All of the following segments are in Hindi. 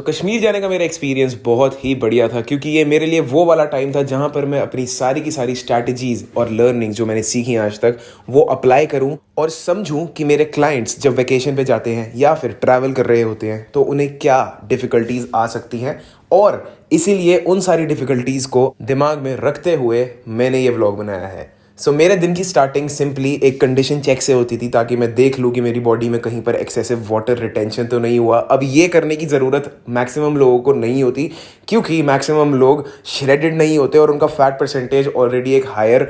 कश्मीर जाने का मेरा एक्सपीरियंस बहुत ही बढ़िया था क्योंकि ये मेरे लिए वो वाला टाइम था जहाँ पर मैं अपनी सारी की सारी स्ट्रैटेजीज और लर्निंग जो मैंने सीखी हैं आज तक वो अप्लाई करूँ और समझूँ कि मेरे क्लाइंट्स जब वेकेशन पे जाते हैं या फिर ट्रैवल कर रहे होते हैं तो उन्हें क्या डिफ़िकल्टीज आ सकती हैं। और इसीलिए उन सारी डिफ़िकल्टीज को दिमाग में रखते हुए मैंने ये व्लॉग बनाया है। मेरे दिन की स्टार्टिंग सिंपली एक कंडीशन चेक से होती थी ताकि मैं देख लूँ कि मेरी बॉडी में कहीं पर एक्सेसिव वाटर रिटेंशन तो नहीं हुआ। अब ये करने की ज़रूरत मैक्सिमम लोगों को नहीं होती क्योंकि मैक्सिमम लोग श्रेडेड नहीं होते और उनका फैट परसेंटेज ऑलरेडी एक हायर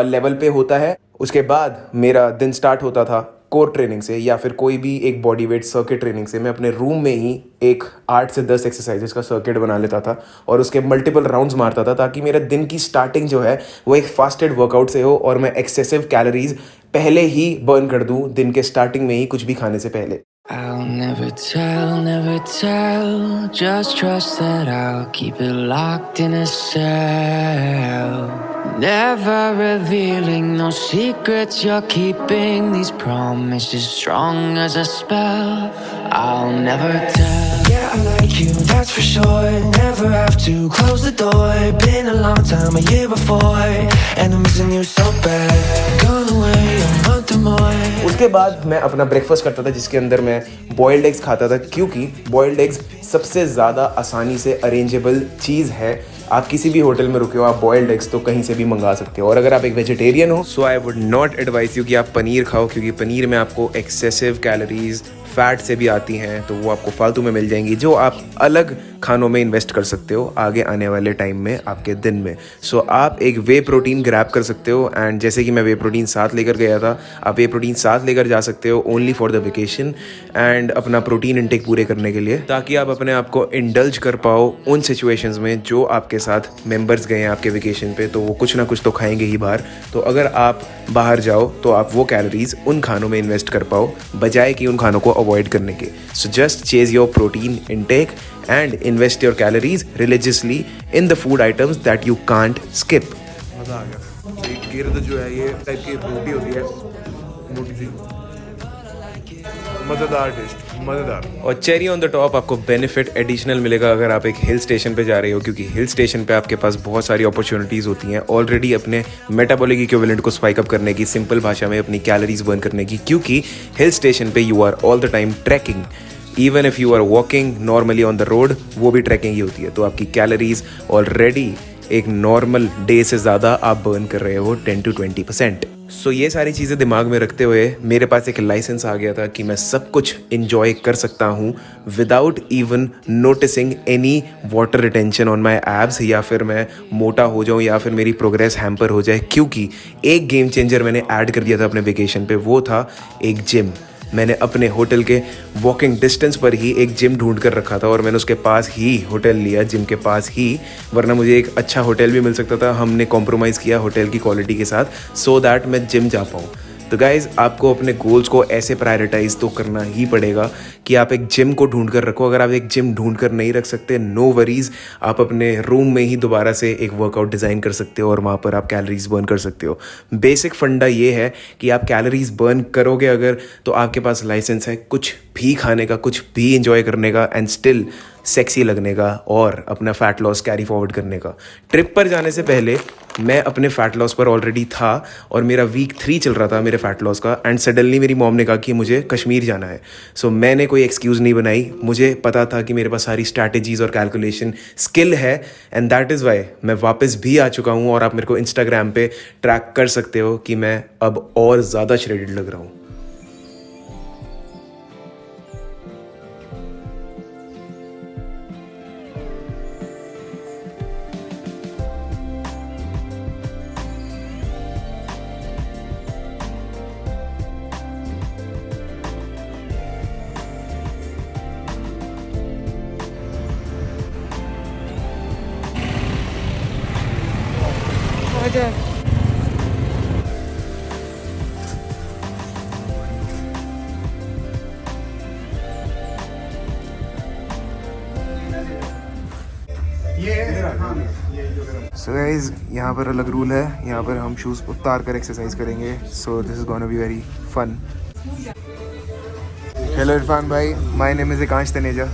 लेवल पे होता है। उसके बाद मेरा दिन स्टार्ट होता था कोर ट्रेनिंग से या फिर कोई भी एक बॉडी वेट सर्किट ट्रेनिंग से। मैं अपने रूम में ही एक 8 से 10 एक्सरसाइजेस का सर्किट बना लेता था और उसके मल्टीपल राउंड्स मारता था ताकि मेरा दिन की स्टार्टिंग जो है वो एक फास्टेड वर्कआउट से हो और मैं एक्सेसिव कैलोरीज पहले ही बर्न कर दूं दिन के स्टार्टिंग में ही कुछ भी खाने से पहले। I'll never tell, just trust that I'll keep it locked in a cell. Never revealing no secrets you're keeping, these promises strong as a spell. I'll never tell. Yeah, I like you, that's for sure. Never have to close the door. Been a long time, a year before, and I'm missing you so bad. Gone away a month or more. उसके बाद मैं अपना ब्रेकफास्ट करता था जिसके अंदर मैं बॉइल्ड एग्स खाता था क्योंकि बॉइल्ड एग्स सबसे ज़्यादा आसानी से अरेंजेबल चीज़ है। आप किसी भी होटल में रुके हो आप बॉइल्ड एग्स तो कहीं से भी मंगा सकते हो। और अगर आप एक वेजिटेरियन हो so I would not advice you कि आप पनीर खाओ क्योंकि पनीर में आपको एक्सेसिव कैलोरीज फैट से भी आती हैं तो वो आपको फालतू में मिल जाएंगी जो आप अलग खानों में इन्वेस्ट कर सकते हो आगे आने वाले टाइम में आपके दिन में। आप एक वे प्रोटीन ग्रैब कर सकते हो एंड जैसे कि मैं वे प्रोटीन साथ लेकर गया था आप वे प्रोटीन साथ लेकर जा सकते हो only for the vacation and अपना प्रोटीन इंटेक पूरे करने के लिए ताकि आप अपने आप को इंडल्ज कर पाओ उन सिचुएशंस में जो आपके साथ मेंबर्स गए हैं आपके वेकेशन पे तो वो कुछ ना कुछ तो खाएंगे ही बाहर। तो अगर आप बाहर जाओ तो आप वो कैलोरीज उन खानों में इन्वेस्ट कर पाओ बजाय कि उन खानों को अवॉइड करने के। Just chase your protein intake and invest your calories religiously in the food items that you can't skip. मज़ा आ गया। ये गिर्द जो है ये टाइप की रोटी होती है मोटी सी, मज़ेदार टेस्ट, मज़ेदार। और चेरी ऑन द टॉप आपको बेनिफिट एडिशनल मिलेगा अगर आप एक हिल स्टेशन पे जा रहे हो क्योंकि हिल स्टेशन पे आपके पास बहुत सारी अपॉर्चुनिटीज़ होती हैं ऑलरेडी अपने मेटाबॉलिक इक्विवेलेंट को स्पाइक अप करने की, सिंपल भाषा में अपनी कैलोरीज बर्न करने की क्योंकि हिल स्टेशन पे you are all the time trekking. Even if you are walking normally on the road वो भी ट्रैकिंग ही होती है तो आपकी कैलोरीज ऑलरेडी एक नॉर्मल डे से ज़्यादा आप बर्न कर रहे हो 10 to 20%। ये सारी चीज़ें दिमाग में रखते हुए मेरे पास एक लाइसेंस आ गया था कि मैं सब कुछ इंजॉय कर सकता हूँ without even noticing any water retention on my abs या फिर मैं मोटा हो जाऊँ या फिर मेरी प्रोग्रेस हैम्पर हो जाए क्योंकि एक गेम चेंजर मैंने ऐड कर दिया था अपने वेकेशन पे वो था एक जिम। मैंने अपने होटल के वॉकिंग डिस्टेंस पर ही एक जिम ढूंढ कर रखा था और मैंने उसके पास ही होटल लिया जिम के पास ही, वरना मुझे एक अच्छा होटल भी मिल सकता था। हमने कॉम्प्रोमाइज़ किया होटल की क्वालिटी के साथ सो दैट मैं जिम जा पाऊँ। तो गाइज़ आपको अपने गोल्स को ऐसे प्रायोरिटाइज तो करना ही पड़ेगा कि आप एक जिम को ढूंढ कर रखो। अगर आप एक जिम ढूंढ कर नहीं रख सकते नो वरीज़, आप अपने रूम में ही दोबारा से एक वर्कआउट डिज़ाइन कर सकते हो और वहाँ पर आप कैलोरीज बर्न कर सकते हो। बेसिक फंडा ये है कि आप कैलोरीज बर्न करोगे अगर तो आपके पास लाइसेंस है कुछ भी खाने का, कुछ भी इंजॉय करने का एंड स्टिल सेक्सी लगने का और अपना फ़ैट लॉस कैरी फॉरवर्ड करने का। ट्रिप पर जाने से पहले मैं अपने फ़ैट लॉस पर ऑलरेडी था और मेरा वीक 3 चल रहा था मेरे फ़ैट लॉस का एंड सडनली मेरी मॉम ने कहा कि मुझे कश्मीर जाना है। मैंने कोई एक्सक्यूज़ नहीं बनाई, मुझे पता था कि मेरे पास सारी स्ट्रैटेजीज़ और कैलकुलेशन स्किल है एंड दैट इज़ वाई मैं वापस भी आ चुका हूँ और आप मेरे को इंस्टाग्राम पे ट्रैक कर सकते हो कि मैं अब और ज़्यादा श्रेडेड लग रहा हूँ। गाइस यहाँ पर अलग रूल है, यहाँ पर हम शूज़ उतार कर एक्सरसाइज करेंगे। This is gonna be very fun. Hello Irfan भाई, my name is Ekansh Taneja.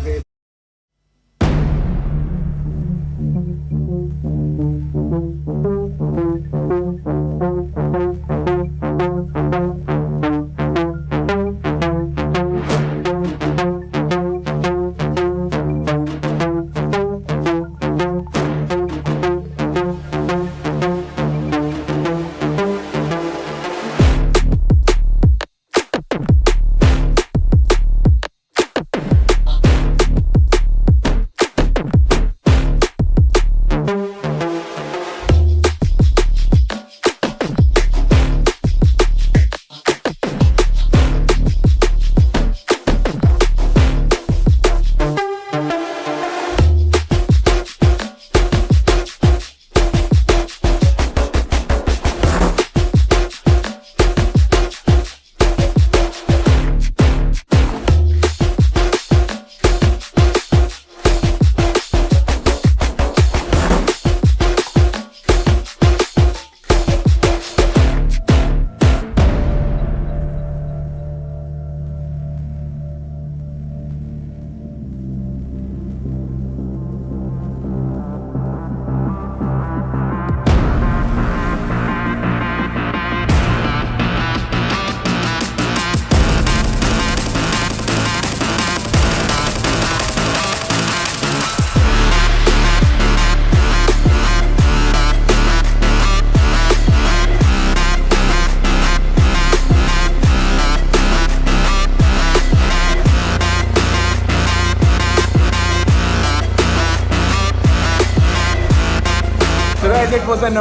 Guys, it was an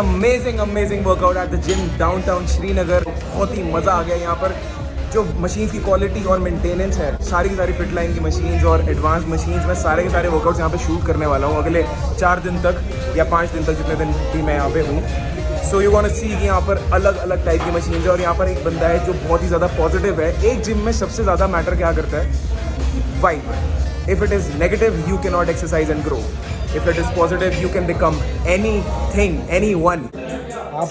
amazing workout at the gym downtown Srinagar. बहुत ही मज़ा आ गया यहाँ पर। जो मशीन की क्वालिटी और मेंटेनेंस है, सारी की सारी फिट लाइन की मशीन्स और एडवांस मशीन्स, मैं सारे के सारे वर्कआउट्स यहाँ पे शूट करने वाला हूँ अगले 4 दिन तक या 5 दिन तक, जितने दिन भी मैं यहाँ पे हूँ। सो यू वांट टू सी कि यहाँ पर अलग अलग टाइप की मशीन्स है। और यहाँ पर एक बंदा है जो बहुत ही ज़्यादा पॉजिटिव है। एक जिम में सबसे ज़्यादा मैटर क्या करता है? Vibe. If it is negative you can not exercise and grow. If it is positive you can become anything, anyone. आप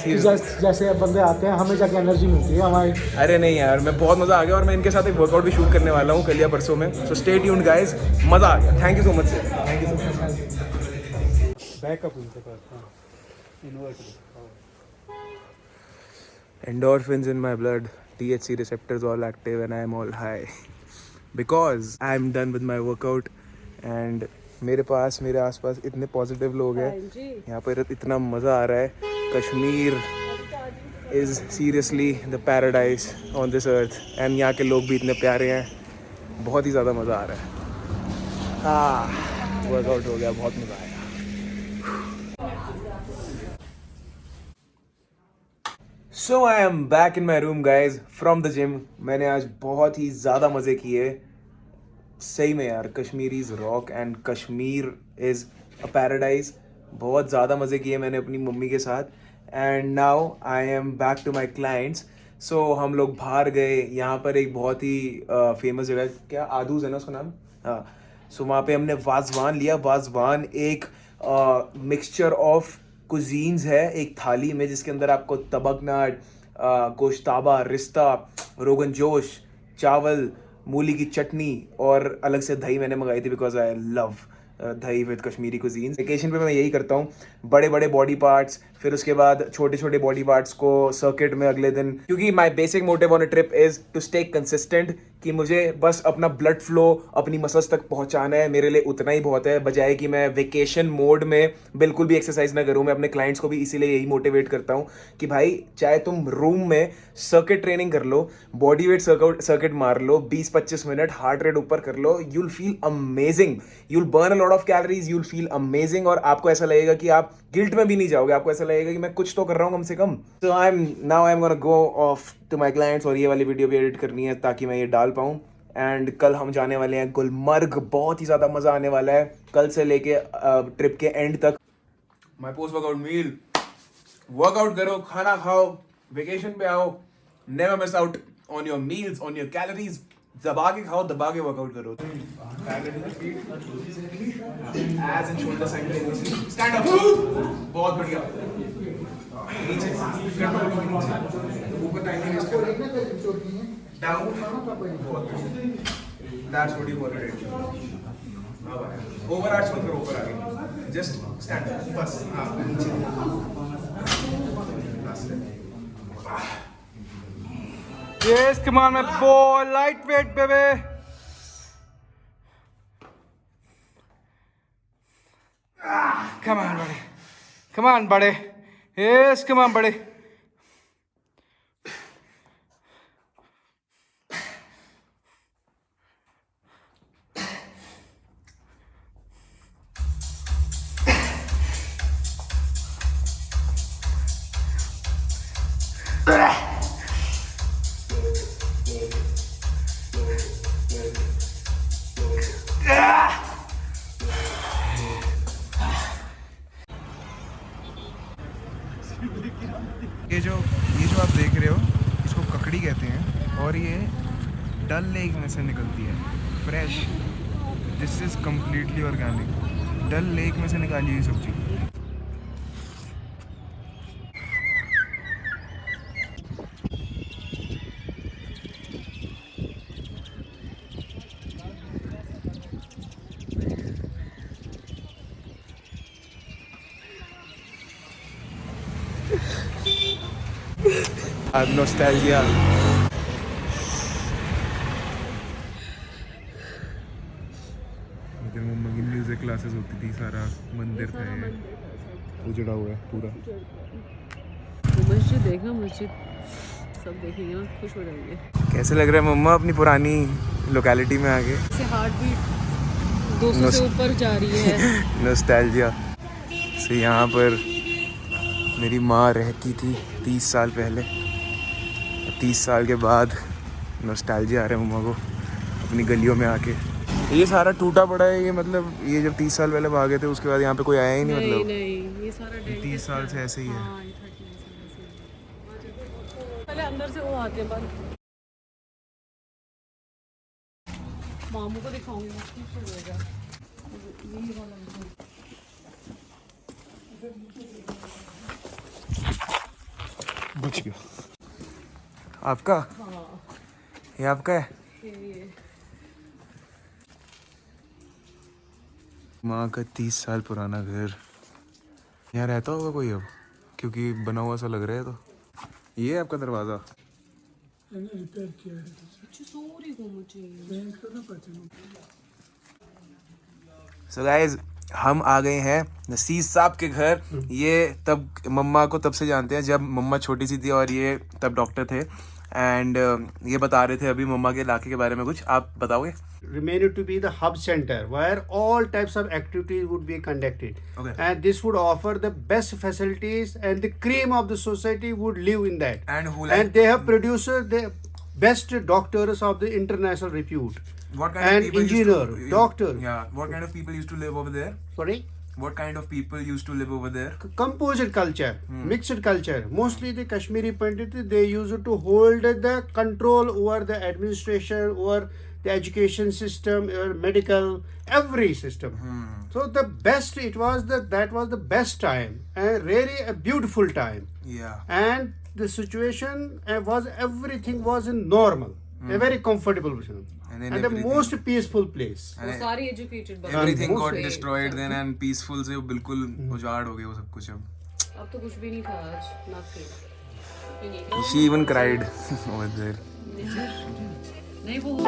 जैसे बंदे आते हैं हमें जाके एनर्जी मिलती है हमारी। अरे नहीं यार, मैं बहुत मज़ा आ गया और मैं इनके साथ एक वर्कआउट भी शूट करने वाला हूँ कल या परसों में। सो स्टे ट्यून्ड गाइस, मज़ा आ गया। Thank you so much sir, thank you so much. Backup उनके पास Endorphins in my blood, THC receptors all active and I am all high because I am done with my workout and मेरे आसपास इतने पॉजिटिव लोग हैं, यहाँ पर इतना मज़ा आ रहा है। Kashmir is seriously the paradise on this earth and यहाँ के लोग भी इतने प्यारे हैं। बहुत ही ज़्यादा मज़ा आ रहा है। वर्कआउट हो गया, बहुत मज़ा आया। So I am back in my room guys from the gym। मैंने आज बहुत ही ज़्यादा मज़े किए सही में यार। Kashmiris rock and Kashmir is a paradise. बहुत ज़्यादा मज़े किए मैंने अपनी मम्मी के साथ। And now I am back to my clients. So हम लोग बाहर गए, यहाँ पर एक बहुत ही फेमस जगह, क्या आदूज है ना उसका नाम? हाँ। सो वहाँ पे हमने वाजवान लिया। वाजवान एक मिक्सचर ऑफ कुजीन्स है एक थाली में, जिसके अंदर आपको तबकनाट, गोश्ताबा, रिश्ता, रोगन जोश, चावल, मूली की चटनी और अलग से दही मैंने मंगाई थी बिकॉज आई लव दही विद कश्मीरी कुजीन्स। वेकेशन पे मैं यही करता हूँ, बड़े बड़े बॉडी पार्ट्स, फिर उसके बाद छोटे छोटे बॉडी पार्ट्स को सर्किट में अगले दिन, क्योंकि my basic motive on a trip is to stay consistent, कि मुझे बस अपना ब्लड फ्लो अपनी मसल्स तक पहुंचाना है। मेरे लिए उतना ही बहुत है, बजाय कि मैं वेकेशन मोड में बिल्कुल भी एक्सरसाइज ना करूं। मैं अपने क्लाइंट्स को भी इसीलिए यही मोटिवेट करता हूं कि भाई चाहे तुम रूम में सर्किट ट्रेनिंग कर लो, बॉडी वेट सर्किट मार लो, 20-25 मिनट हार्ट रेट ऊपर कर लो, you'll feel amazing, you'll burn a lot of calories, you'll feel amazing. और आपको ऐसा लगेगा कि आप गिल्ट में भी नहीं जाओगे, आपको ऐसा लगेगा कि मैं कुछ तो कर रहा हूँ कम से कम। तो I am gonna go off to my clients और ये वाली वीडियो भी एडिट करनी है ताकि मैं ये डाल पाऊँ। एंड कल हम जाने वाले हैं गुलमर्ग। बहुत ही ज़्यादा मज़ा आने वाला है कल से लेके ट्रिप के एंड तक। My post workout meal, workout करो, खाना खाओ, वेकेशन पे आओ, never miss out on your meals, on your calories. दबा के खाओ, दबा के वर्कआउट करो। Edge and shoulder simultaneously, stand up, बहुत बढ़िया। नीचे ऊपर टाइम वेस्ट करना, down, that's what you want to do। Over arch मत करो, ऊपर आगे, जस्ट स्टैंड अप, बस आप नीचे। Yes, come on my boy, lightweight baby। Come on buddy, come on buddy, yes come on buddy। ये जो आप देख रहे हो इसको ककड़ी कहते हैं और ये डल लेक में से निकलती है fresh. This is completely organic, Dal Lake में से निकाली हुई सब्जी। नॉस्टैल्जिया। इधर मम्मा की म्यूजिक क्लासेस होती थी, सारा मंदिर था ये, उजड़ा हुआ है पूरा। मस्जिद देखना, मस्जिद सब देखेंगे ना, खुश हो जाएंगे। कैसे लग रहा है मम्मा अपनी पुरानी लोकेलिटी में आके? से हार्ट बीट 200 से ऊपर जा रही है। नॉस्टैल्जिया से यहाँ पर मेरी माँ रहती थी 30 साल पहले। 30 साल के बाद नॉस्टैल्जिया आ रहा है मम्मा को अपनी गलियों में आके। ये सारा टूटा पड़ा है ये, मतलब ये जब 30 साल पहले भागे थे उसके बाद यहाँ पे कोई आया ही नहीं, मतलब नहीं ये सारा 30 साल से ऐसे ही है। हाँ, ये 30 साल से है। पहले अंदर से वो आते हैं बंद। मामू को दिखाऊंगी मुश्किल से होगा ये वाला। बच गया आपका? हाँ ये आपका है? ये माँ का 30 साल पुराना घर। यहाँ रहता होगा कोई अब, क्योंकि बना हुआ सा लग रहा है। तो ये है आपका दरवाज़ा? सॉरी को मुझे। सो गाइस, हम आ गए हैं नसीर साहब के घर। ये तब मम्मा को तब से जानते हैं जब मम्मा छोटी सी थी और ये तब डॉक्टर थे। एंड ये बता रहे थे अभी मम्मा के इलाके के बारे में कुछ, आप बताओगे? Remained to be the hub center where all types of activities would be conducted. Okay. And this would offer the best facilities and the cream of the society would live in that. And they have produced the best doctors of the international repute. What kind And of people engineer, doctor. Yeah. What kind of people used to live over there? Sorry? What kind of people used to live over there? Composite culture, mixed culture. Mostly the Kashmiri Pandit, they used to hold the control over the administration, over the education system, or medical, every system. So the best, that was the best time, and really a beautiful time. Yeah. And the situation was, everything was in normal, a very comfortable position, And then and the everything- most peaceful place. वो सारी educated Everything got destroyed then, and peaceful से वो बिल्कुल उजाड़ हो गया वो सब कुछ अब। अब तो कुछ भी नहीं था आज, nothing. She even cried over there. नहीं वो